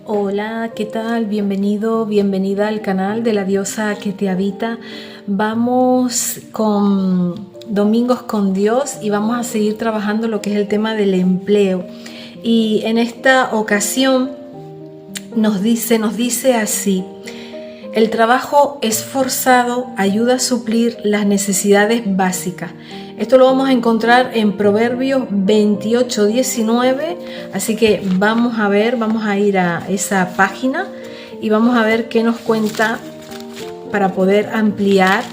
Hola, ¿qué tal? Bienvenido, bienvenida al canal de la diosa que te habita. Vamos con Domingos con Dios y vamos a seguir trabajando lo que es el tema del empleo. Y en esta ocasión nos dice así: el trabajo esforzado ayuda a suplir las necesidades básicas. Esto lo vamos a encontrar en Proverbios 28:19, así que vamos a ir a esa página y vamos a ver qué nos cuenta para poder ampliar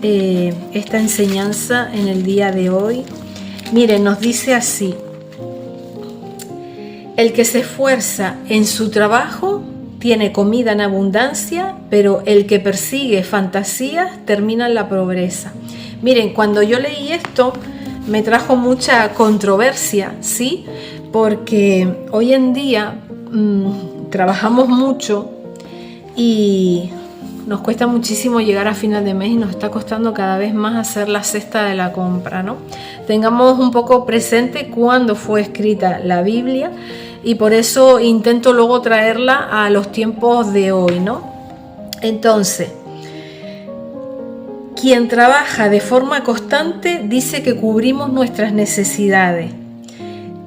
esta enseñanza en el día de hoy. Miren, nos dice así: el que se esfuerza en su trabajo tiene comida en abundancia, pero el que persigue fantasías termina en la pobreza. Miren, cuando yo leí esto me trajo mucha controversia, ¿sí? Porque hoy en día trabajamos mucho y nos cuesta muchísimo llegar a final de mes y nos está costando cada vez más hacer la cesta de la compra, ¿no? Tengamos un poco presente cuándo fue escrita la Biblia y por eso intento luego traerla a los tiempos de hoy, ¿no? Entonces, quien trabaja de forma constante dice que cubrimos nuestras necesidades.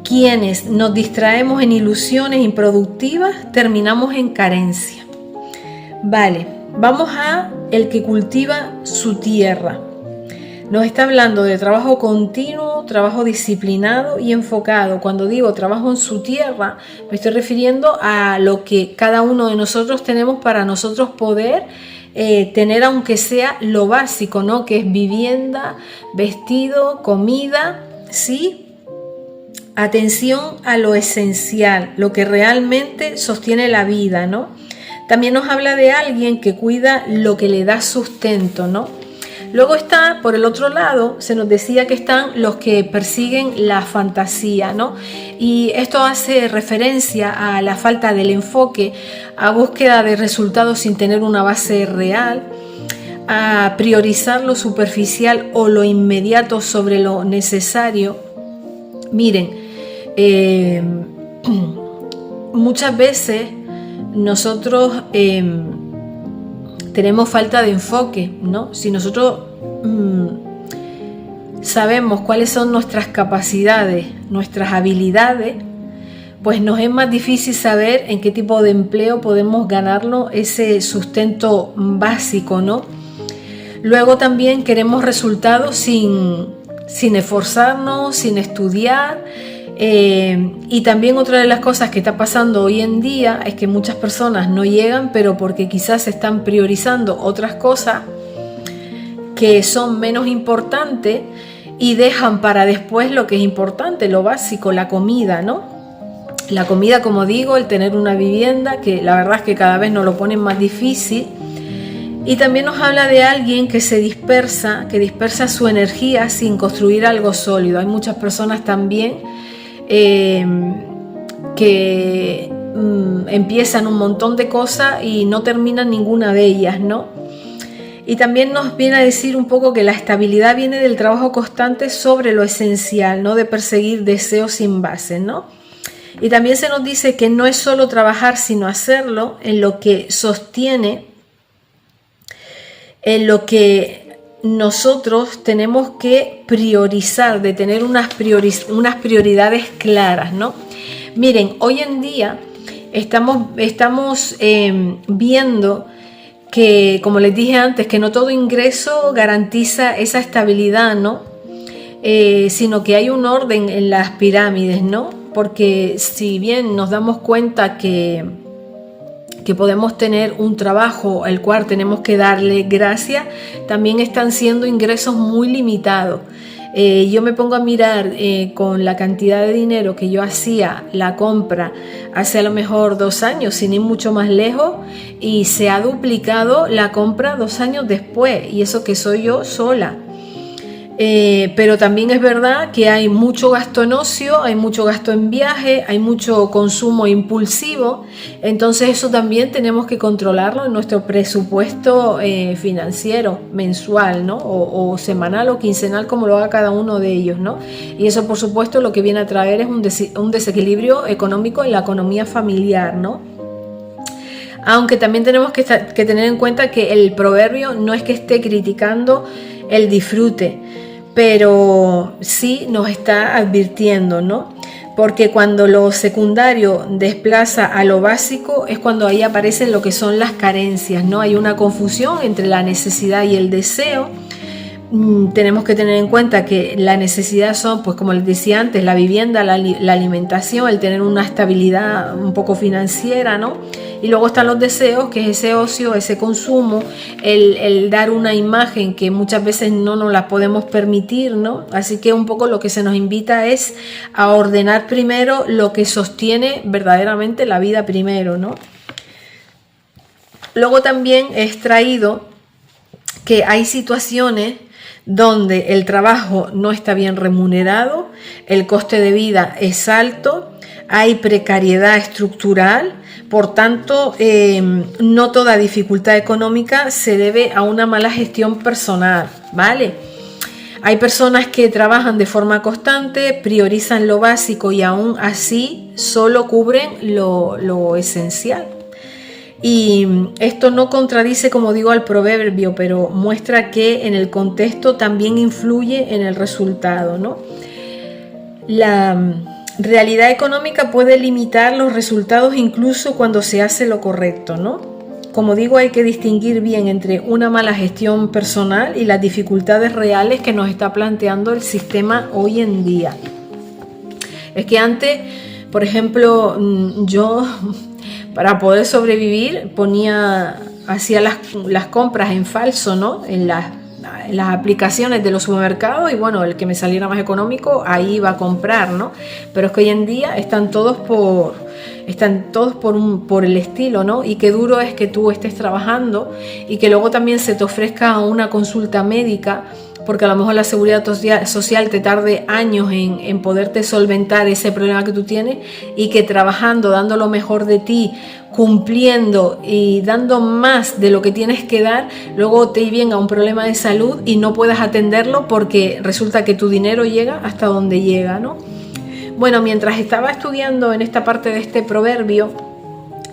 Quienes nos distraemos en ilusiones improductivas terminamos en carencia. Vale, vamos a el que cultiva su tierra. Nos está hablando de trabajo continuo, trabajo disciplinado y enfocado. Cuando digo trabajo en su tierra, me estoy refiriendo a lo que cada uno de nosotros tenemos para nosotros poder tener, aunque sea lo básico, ¿no? Que es vivienda, vestido, comida, ¿sí? Atención a lo esencial, lo que realmente sostiene la vida, ¿no? También nos habla de alguien que cuida lo que le da sustento, ¿no? Luego está, por el otro lado, se nos decía que están los que persiguen la fantasía, ¿no? Y esto hace referencia a la falta del enfoque, a búsqueda de resultados sin tener una base real, a priorizar lo superficial o lo inmediato sobre lo necesario. Miren, muchas veces nosotros tenemos falta de enfoque, ¿no? Si nosotros sabemos cuáles son nuestras capacidades, nuestras habilidades, pues nos es más difícil saber en qué tipo de empleo podemos ganarnos ese sustento básico, ¿no? Luego también queremos resultados sin esforzarnos, sin estudiar. Y también otra de las cosas que está pasando hoy en día es que muchas personas no llegan, pero porque quizás están priorizando otras cosas que son menos importantes y dejan para después lo que es importante, lo básico, la comida, ¿no? La comida, como digo, el tener una vivienda, que la verdad es que cada vez nos lo ponen más difícil. Y también nos habla de alguien que se dispersa, que dispersa su energía sin construir algo sólido. Hay muchas personas también que empiezan un montón de cosas y no terminan ninguna de ellas, ¿no? Y también nos viene a decir un poco que la estabilidad viene del trabajo constante sobre lo esencial, no de perseguir deseos sin base, ¿no? Y también se nos dice que no es solo trabajar, sino hacerlo en lo que sostiene, en lo que nosotros tenemos que priorizar, de tener unas prioridades claras, ¿no? Miren, hoy en día estamos viendo que, como les dije antes, que no todo ingreso garantiza esa estabilidad, ¿no? Sino que hay un orden en las pirámides, ¿no? Porque si bien nos damos cuenta que podemos tener un trabajo al cual tenemos que darle gracias, también están siendo ingresos muy limitados. Yo me pongo a mirar con la cantidad de dinero que yo hacía la compra hace a lo mejor 2 años, sin ir mucho más lejos, y se ha duplicado la compra 2 años después, y eso que soy yo sola. Pero también es verdad que hay mucho gasto en ocio, hay mucho gasto en viaje, hay mucho consumo impulsivo, entonces eso también tenemos que controlarlo en nuestro presupuesto financiero mensual, ¿no? O semanal o quincenal, como lo haga cada uno de ellos, ¿no? Y eso, por supuesto, lo que viene a traer es un desequilibrio económico en la economía familiar, ¿no? Aunque también tenemos que tener en cuenta que el proverbio no es que esté criticando el disfrute, pero sí nos está advirtiendo, ¿no? Porque cuando lo secundario desplaza a lo básico es cuando ahí aparecen lo que son las carencias, ¿no? Hay una confusión entre la necesidad y el deseo. Tenemos que tener en cuenta que la necesidad son, pues como les decía antes, la vivienda, la alimentación, el tener una estabilidad un poco financiera, ¿no? Y luego están los deseos, que es ese ocio, ese consumo, el dar una imagen que muchas veces no nos la podemos permitir, ¿no? Así que un poco lo que se nos invita es a ordenar primero lo que sostiene verdaderamente la vida primero, ¿no? Luego también he extraído que hay situaciones donde el trabajo no está bien remunerado, el coste de vida es alto, hay precariedad estructural, por tanto, no toda dificultad económica se debe a una mala gestión personal, ¿vale? Hay personas que trabajan de forma constante, priorizan lo básico y aún así solo cubren lo esencial. Y esto no contradice, como digo, al proverbio, pero muestra que en el contexto también influye en el resultado, ¿no? La realidad económica puede limitar los resultados incluso cuando se hace lo correcto, ¿no? Como digo, hay que distinguir bien entre una mala gestión personal y las dificultades reales que nos está planteando el sistema hoy en día. Es que antes, por ejemplo, yo para poder sobrevivir hacía las compras en falso, ¿no? En las aplicaciones de los supermercados y bueno, el que me saliera más económico, ahí iba a comprar, ¿no? Pero es que hoy en día están todos por el estilo, ¿no? Y qué duro es que tú estés trabajando y que luego también se te ofrezca una consulta médica, porque a lo mejor la seguridad social te tarde años en poderte solventar ese problema que tú tienes y que trabajando, dando lo mejor de ti, cumpliendo y dando más de lo que tienes que dar, luego te venga un problema de salud y no puedas atenderlo porque resulta que tu dinero llega hasta donde llega, ¿no? Bueno, mientras estaba estudiando en esta parte de este proverbio,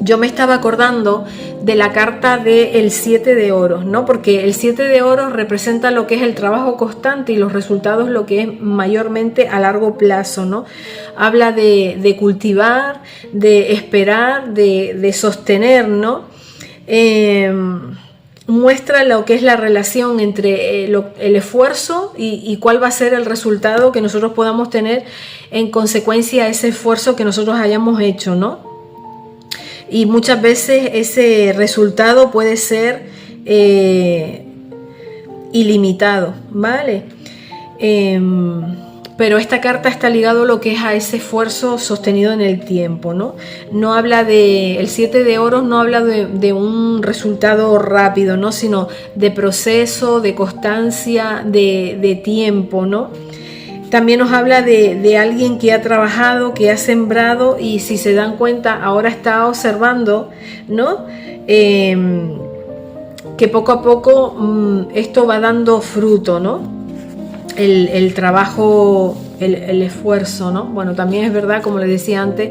yo me estaba acordando de la carta del 7 de oros, ¿no? Porque el 7 de oros representa lo que es el trabajo constante y los resultados lo que es mayormente a largo plazo, ¿no? Habla de cultivar, de esperar, de sostener, ¿no? Muestra lo que es la relación entre el esfuerzo y cuál va a ser el resultado que nosotros podamos tener en consecuencia de ese esfuerzo que nosotros hayamos hecho, ¿no? Y muchas veces ese resultado puede ser ilimitado, ¿vale? Pero esta carta está ligado a lo que es a ese esfuerzo sostenido en el tiempo, ¿no? No habla el 7 de oros no habla de un resultado rápido, ¿no? Sino de proceso, de constancia, de tiempo, ¿no? También nos habla de alguien que ha trabajado, que ha sembrado y si se dan cuenta ahora está observando, ¿no? Que poco a poco esto va dando fruto, ¿no? El trabajo, el esfuerzo, ¿no? Bueno, también es verdad, como les decía antes,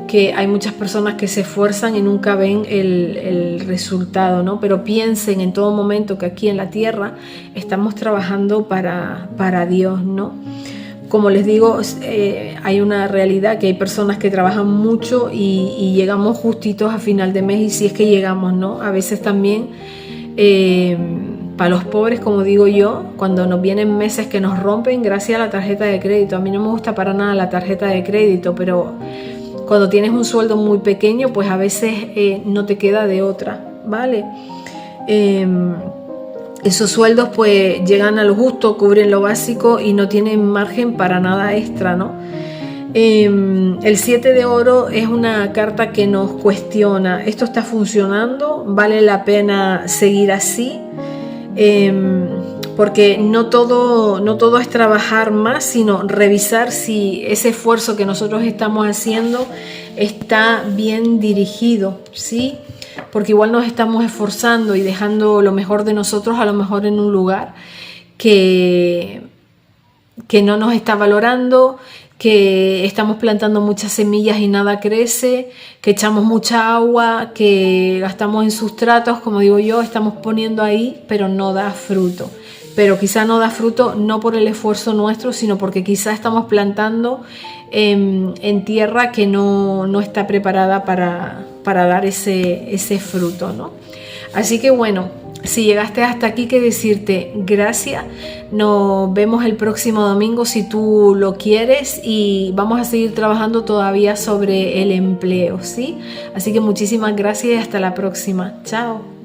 que hay muchas personas que se esfuerzan y nunca ven el resultado, ¿no? Pero piensen en todo momento que aquí en la tierra estamos trabajando para Dios, ¿no? Como les digo, hay una realidad que hay personas que trabajan mucho y llegamos justitos a final de mes y si es que llegamos, ¿no? A veces también para los pobres, como digo yo, cuando nos vienen meses que nos rompen gracias a la tarjeta de crédito. A mí no me gusta para nada la tarjeta de crédito, pero cuando tienes un sueldo muy pequeño, pues a veces no te queda de otra, ¿vale? Esos sueldos pues llegan a lo justo, cubren lo básico y no tienen margen para nada extra, ¿no? El 7 de oro es una carta que nos cuestiona, ¿esto está funcionando? ¿Vale la pena seguir así? Porque no todo es trabajar más, sino revisar si ese esfuerzo que nosotros estamos haciendo está bien dirigido, ¿sí? Porque igual nos estamos esforzando y dejando lo mejor de nosotros a lo mejor en un lugar que no nos está valorando, que estamos plantando muchas semillas y nada crece, que echamos mucha agua, que gastamos en sustratos, como digo yo, estamos poniendo ahí, pero no da fruto. Pero quizá no da fruto no por el esfuerzo nuestro, sino porque quizá estamos plantando en tierra que no está preparada para dar ese fruto, ¿no? Así que bueno, si llegaste hasta aquí, que decirte gracias. Nos vemos el próximo domingo si tú lo quieres, y vamos a seguir trabajando todavía sobre el empleo, ¿sí? Así que muchísimas gracias y hasta la próxima. Chao.